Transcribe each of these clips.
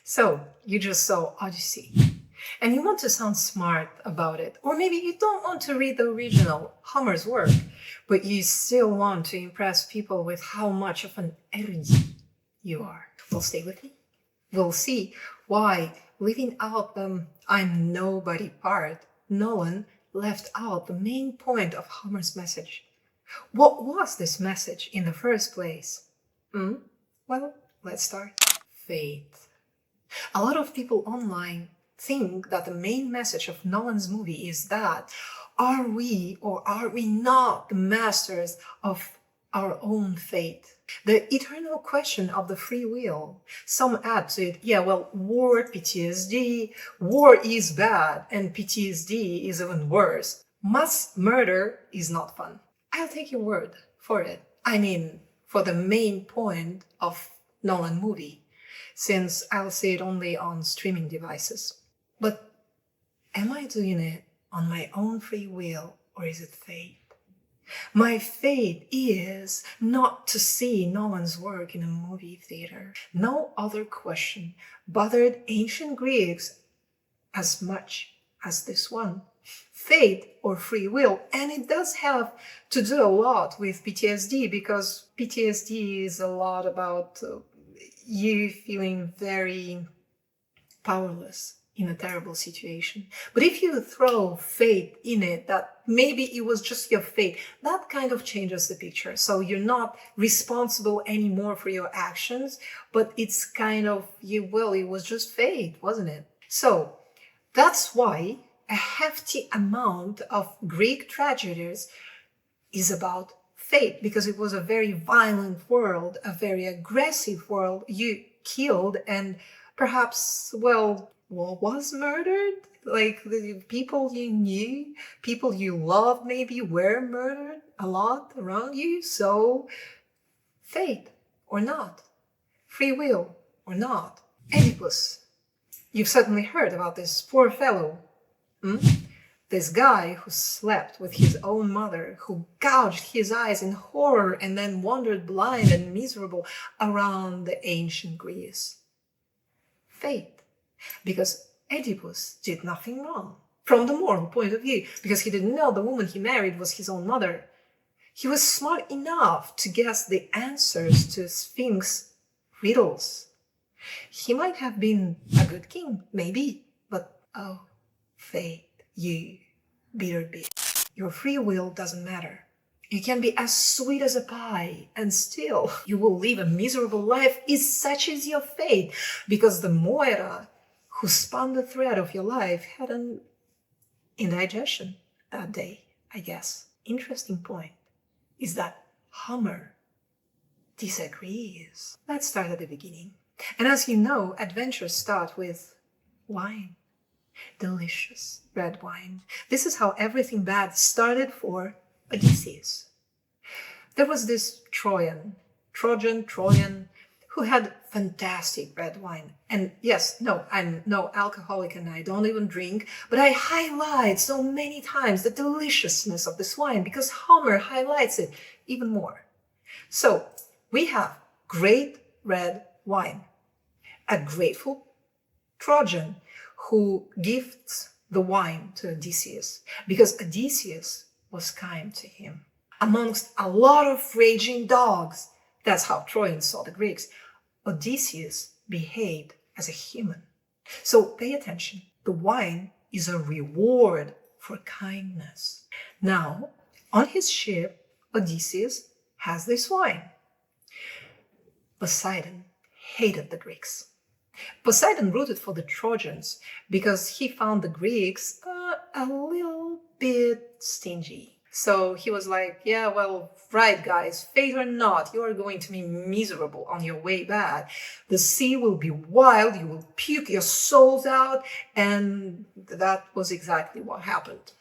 So, you just saw Odyssey, and you want to sound smart about it, or maybe you don't want to read the original, Homer's work, but you still want to impress people with how much of an erudite you are. Well, stay with me. We'll see why, leaving out the I'm nobody part, Nolan left out the main point of Homer's message. What was this message in the first place? Well, let's start. Faith. A lot of people online think that the main message of Nolan's movie is that are we or are we not the masters of our own fate? The eternal question of the free will. Some add to it, war, PTSD, war is bad and PTSD is even worse. Mass murder is not fun. I'll take your word for it. I mean, for the main point of Nolan movie, since I'll see it only on streaming devices. But am I doing it on my own free will, or is it fate? My fate is not to see Nolan's work in a movie theater. No other question bothered ancient Greeks as much as this one. Fate or free will, and it does have to do a lot with PTSD, because PTSD is a lot about you feeling very powerless in a terrible situation. But if you throw fate in it, that maybe it was just your fate, that kind of changes the picture. So you're not responsible anymore for your actions, but it's kind of, it was just fate, wasn't it? So that's why a hefty amount of Greek tragedies is about fate, because it was a very violent world, a very aggressive world. You killed and perhaps, was murdered. Like the people you knew, people you loved maybe were murdered a lot around you. So fate or not, free will or not. Oedipus. You've certainly heard about this poor fellow. This guy who slept with his own mother, who gouged his eyes in horror and then wandered blind and miserable around the ancient Greece. Fate. Because Oedipus did nothing wrong from the moral point of view, because he didn't know the woman he married was his own mother. He was smart enough to guess the answers to Sphinx riddles. He might have been a good king, maybe, but oh, fate, you bitter bitch. Your free will doesn't matter. You can be as sweet as a pie and still you will live a miserable life. Is such is your fate, because the Moira who spun the thread of your life had an indigestion that day, I guess. Interesting point is that Homer disagrees. Let's start at the beginning. And as you know, adventures start with wine. Delicious red wine. This is how everything bad started for Odysseus. There was this Trojan, who had fantastic red wine. And yes, no, I'm no alcoholic and I don't even drink, but I highlight so many times the deliciousness of this wine because Homer highlights it even more. So we have great red wine, a grateful Trojan who gifts the wine to Odysseus because Odysseus was kind to him. Amongst a lot of raging dogs, that's how Trojans saw the Greeks, Odysseus behaved as a human. So pay attention. The wine is a reward for kindness. Now, on his ship, Odysseus has this wine. Poseidon hated the Greeks. Poseidon rooted for the Trojans because he found the Greeks a little bit stingy. So he was like, yeah, well, right, guys, fate or not, you are going to be miserable on your way back. The sea will be wild, you will puke your souls out, and that was exactly what happened.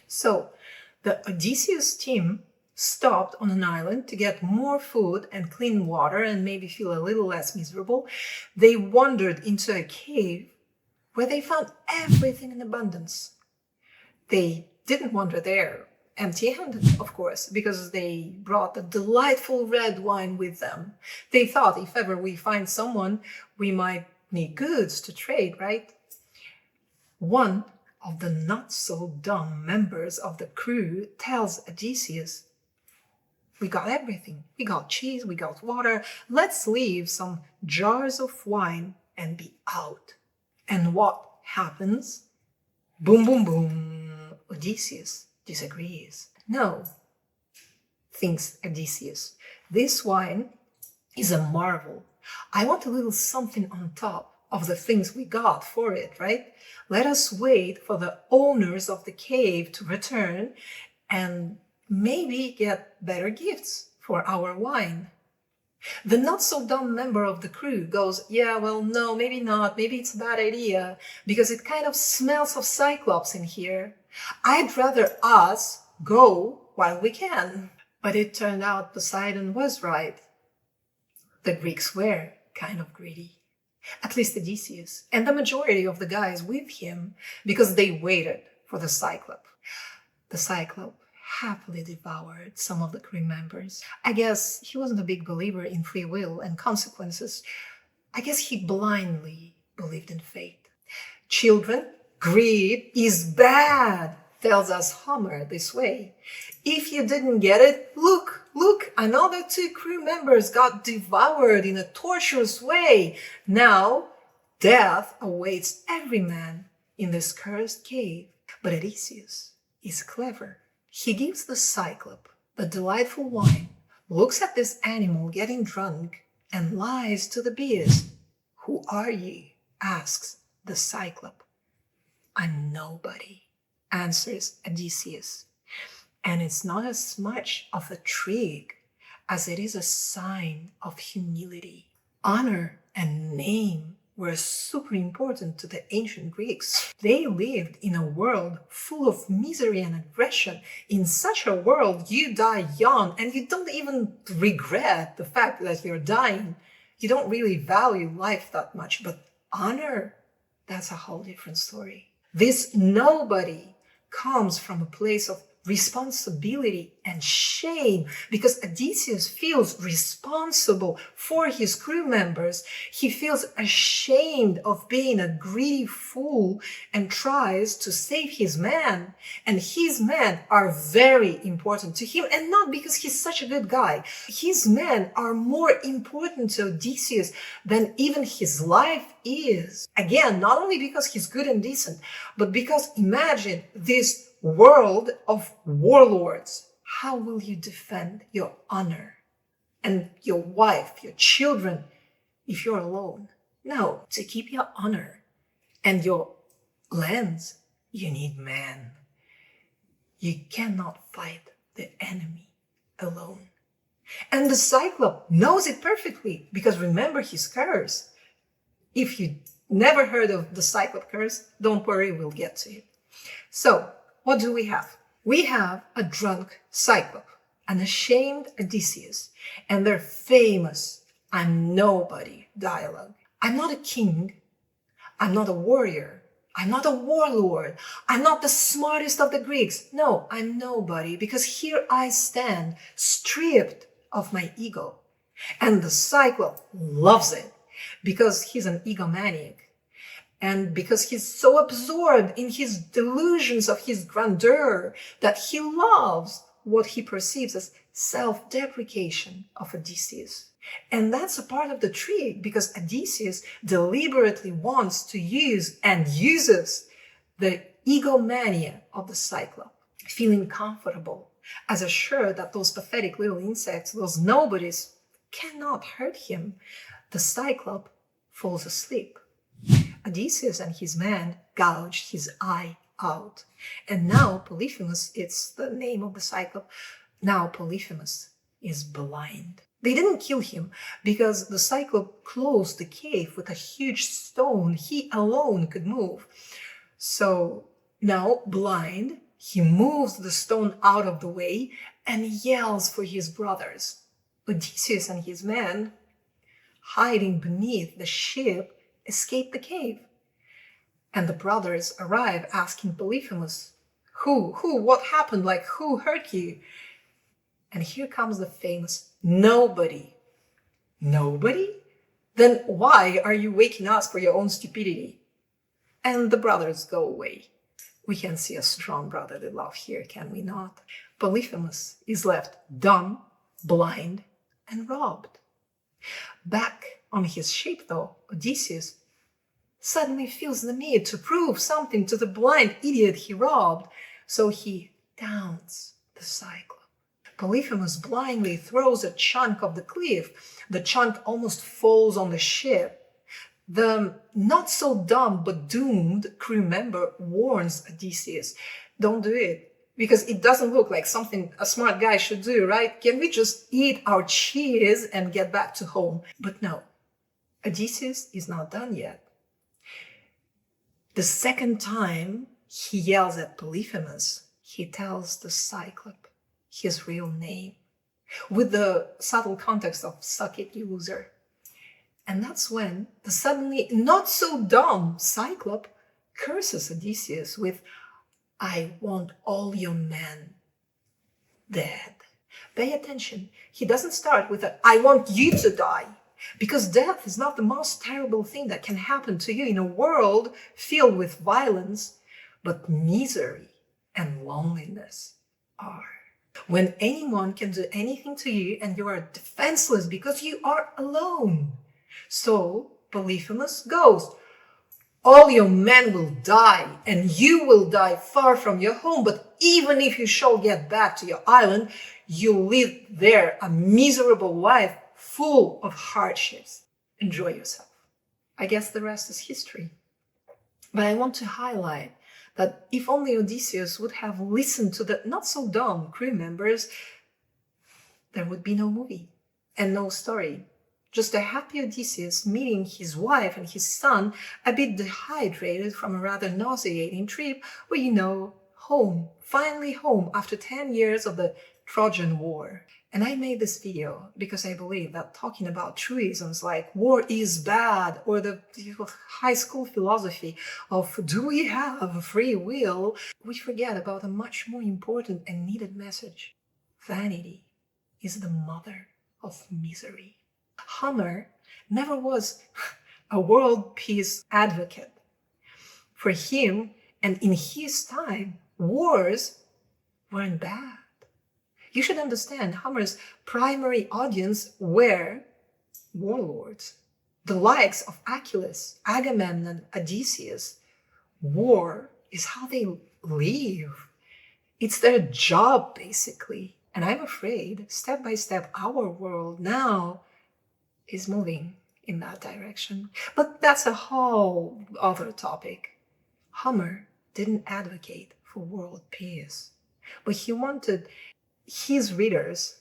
So the Odysseus team stopped on an island to get more food and clean water and maybe feel a little less miserable. They wandered into a cave where they found everything in abundance. They didn't wander there empty-handed, of course, because they brought the delightful red wine with them. They thought if ever we find someone, we might need goods to trade, right? One of the not-so-dumb members of the crew tells Odysseus, "We got everything. We got cheese, we got water. Let's leave some jars of wine and be out." And what happens? Boom, boom, boom. Odysseus disagrees. "No," thinks Odysseus, "this wine is a marvel. I want a little something on top of the things we got for it, right? Let us wait for the owners of the cave to return and maybe get better gifts for our wine." The not-so-dumb member of the crew goes, "Yeah, well, no, maybe not. Maybe it's a bad idea because it kind of smells of Cyclops in here. I'd rather us go while we can." But it turned out Poseidon was right. The Greeks were kind of greedy. At least Odysseus and the majority of the guys with him, because they waited for the Cyclops. The Cyclops happily devoured some of the crew members. I guess he wasn't a big believer in free will and consequences. I guess he blindly believed in fate. "Children, greed is bad," tells us Homer this way. "If you didn't get it, look, another 2 crew members got devoured in a torturous way. Now, death awaits every man in this cursed cave." But Odysseus is clever. He gives the Cyclops the delightful wine, looks at this animal getting drunk, and lies to the beast. "Who are ye?" asks the Cyclops. "I'm nobody," answers Odysseus. And it's not as much of a trick as it is a sign of humility. Honor and name were super important to the ancient Greeks. They lived in a world full of misery and aggression. In such a world, you die young and you don't even regret the fact that you're dying. You don't really value life that much, but honor, that's a whole different story. This nobody comes from a place of responsibility and shame because Odysseus feels responsible for his crew members. He feels ashamed of being a greedy fool and tries to save his men. And his men are very important to him, and not because he's such a good guy. His men are more important to Odysseus than even his life is. Again, not only because he's good and decent, but because imagine this world of warlords. How will you defend your honor and your wife, your children, if you're alone? No, to keep your honor and your lands, you need men. You cannot fight the enemy alone. And the Cyclops knows it perfectly because remember his curse. If you never heard of the Cyclops curse, don't worry, we'll get to it. So, what do we have? We have a drunk Cyclops, an ashamed Odysseus, and their famous "I'm nobody" dialogue. "I'm not a king. I'm not a warrior. I'm not a warlord. I'm not the smartest of the Greeks. No, I'm nobody because here I stand, stripped of my ego." And the Cyclops loves it because he's an egomaniac. And because he's so absorbed in his delusions of his grandeur that he loves what he perceives as self-deprecation of Odysseus. And that's a part of the trick because Odysseus deliberately wants to use and uses the egomania of the Cyclops, feeling comfortable, as assured that those pathetic little insects, those nobodies, cannot hurt him. The Cyclops falls asleep. Odysseus and his men gouged his eye out. And now Polyphemus, it's the name of the Cyclops, now Polyphemus is blind. They didn't kill him because the Cyclops closed the cave with a huge stone he alone could move. So now, blind, he moves the stone out of the way and yells for his brothers. Odysseus and his men, hiding beneath the ship, escape the cave. And the brothers arrive asking Polyphemus, what happened? Like, who hurt you? And here comes the famous nobody. Nobody? Then why are you waking us for your own stupidity? And the brothers go away. We can see a strong brotherly love here, can we not? Polyphemus is left dumb, blind, and robbed. Back on his ship, though, Odysseus suddenly feels the need to prove something to the blind idiot he robbed, so he downs the Cyclops. Polyphemus blindly throws a chunk of the cliff. The chunk almost falls on the ship. The not so dumb but doomed crew member warns Odysseus, don't do it, because it doesn't look like something a smart guy should do, right? Can we just eat our cheese and get back to home? But no, Odysseus is not done yet. The second time he yells at Polyphemus, he tells the Cyclops his real name, with the subtle context of "suck it, you loser." And that's when the suddenly not so dumb Cyclops curses Odysseus with, "I want all your men dead." Pay attention. He doesn't start with a, "I want you to die," because death is not the most terrible thing that can happen to you in a world filled with violence, but misery and loneliness are. When anyone can do anything to you and you are defenseless because you are alone. So Polyphemus goes, "All your men will die and you will die far from your home, but even if you shall get back to your island, you'll live there a miserable life full of hardships. Enjoy yourself." I guess the rest is history. But I want to highlight that if only Odysseus would have listened to the not so dumb crew members, there would be no movie and no story. Just a happy Odysseus meeting his wife and his son, a bit dehydrated from a rather nauseating trip, but home, finally home after 10 years of the Trojan War. And I made this video because I believe that talking about truisms like war is bad, or the high school philosophy of do we have free will, we forget about a much more important and needed message. Vanity is the mother of misery. Homer never was a world peace advocate. For him, and in his time, wars weren't bad. You should understand, Homer's primary audience were warlords, the likes of Achilles, Agamemnon, Odysseus. War is how they live. It's their job, basically. And I'm afraid, step by step, our world now is moving in that direction. But that's a whole other topic. Homer didn't advocate for world peace, but he wanted his readers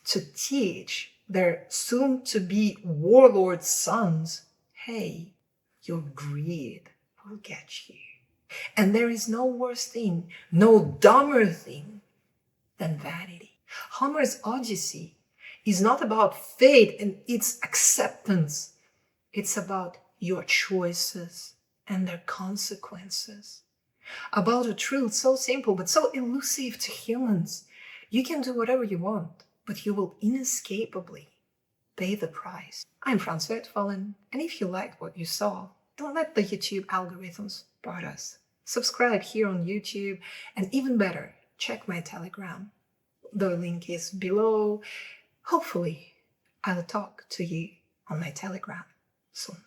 to teach their soon-to-be warlord sons, hey, your greed will get you. And there is no worse thing, no dumber thing than vanity. Homer's Odyssey is not about fate and its acceptance. It's about your choices and their consequences. About a truth so simple but so elusive to humans. You can do whatever you want, but you will inescapably pay the price. I'm Franz Wertvollen, and if you liked what you saw, don't let the YouTube algorithms bot us. Subscribe here on YouTube, and even better, check my Telegram. The link is below. Hopefully, I'll talk to you on my Telegram soon.